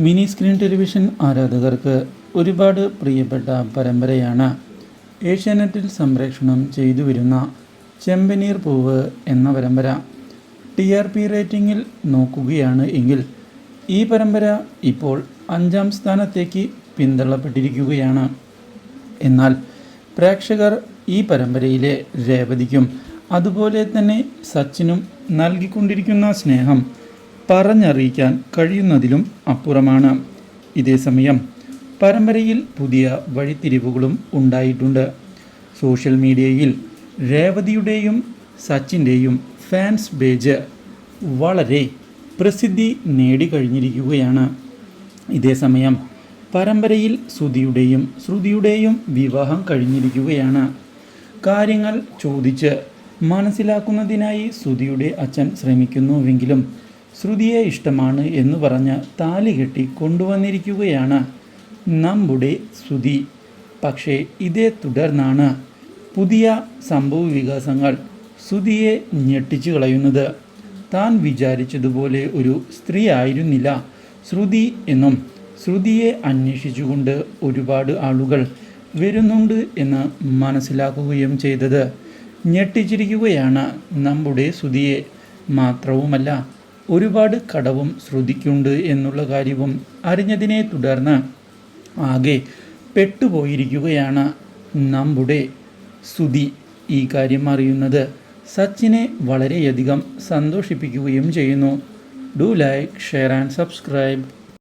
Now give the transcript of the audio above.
Mini screen television ആരാധകർക്ക് ഒരുപാട് പ്രിയപ്പെട്ട പരമ്പരയാണ് ഏഷ്യാനെറ്റിൽ സംപ്രേഷണം ചെയ്തു വരുന്ന ചെമ്പനീർ പൂവ് എന്ന പരമ്പര. TRP റേറ്റിംഗിൽ നോക്കുകയാണ് എങ്കിൽ ഈ പരമ്പര ഇപ്പോൾ 5-ാം സ്ഥാനത്തേക്ക് പിന്തള്ളപ്പെട്ടിരിക്കുകയാണ്. എന്നാൽ പ്രേക്ഷകർ ഈ പരമ്പരയിലെ രേവതിക്കും അതുപോലെ തന്നെ സച്ചിനും നൽകിക്കൊണ്ടിരിക്കുന്ന സ്നേഹം പറഞ്ഞറിയിക്കാൻ കഴിയുന്നതിലും അപ്പുറമാണ്. ഇതേസമയം പരമ്പരയിൽ പുതിയ വഴിത്തിരിവുകളും ഉണ്ടായിട്ടുണ്ട്. സോഷ്യൽ മീഡിയയിൽ രേവതിയുടെയും സച്ചിൻ്റെയും ഫാൻസ് പേജ് വളരെ പ്രസിദ്ധി നേടിക്കഴിഞ്ഞിരിക്കുകയാണ്. ഇതേസമയം പരമ്പരയിൽ സുധിയുടെയും ശ്രുതിയുടെയും വിവാഹം കഴിഞ്ഞിരിക്കുകയാണ്. കാര്യങ്ങൾ ചോദിച്ച് മനസ്സിലാക്കുന്നതിനായി ശ്രുതിയുടെ അച്ഛൻ ശ്രമിക്കുന്നുവെങ്കിലും ശ്രുതിയെ ഇഷ്ടമാണ് എന്ന് പറഞ്ഞ് താലി കെട്ടി കൊണ്ടുവന്നിരിക്കുകയാണ് നമ്മുടെ ശ്രുതി. പക്ഷേ ഇതേ തുടർന്നാണ് പുതിയ സംഭവ വികാസങ്ങൾ ശ്രുതിയെ ഞെട്ടിച്ചു കളയുന്നത്. താൻ വിചാരിച്ചതുപോലെ ഒരു സ്ത്രീ ആയിരുന്നില്ല ശ്രുതി എന്നും ശ്രുതിയെ അന്വേഷിച്ചുകൊണ്ട് ഒരുപാട് ആളുകൾ വരുന്നുണ്ട് എന്ന് മനസ്സിലാക്കുകയും ചെയ്തത് ഞെട്ടിച്ചിരിക്കുകയാണ് നമ്മുടെ ശ്രുതിയെ. മാത്രവുമല്ല ഒരുപാട് കടവും ശ്രുതിക്കുണ്ട് എന്നുള്ള കാര്യവും അറിഞ്ഞതിനെ തുടർന്ന് ആകെ പെട്ടുപോയിരിക്കുകയാണ് നമ്മുടെ ശ്രുതി. ഈ കാര്യം അറിയുന്നത് സച്ചിനെ വളരെയധികം സന്തോഷിപ്പിക്കുകയും ചെയ്യുന്നു. Do like, share and subscribe.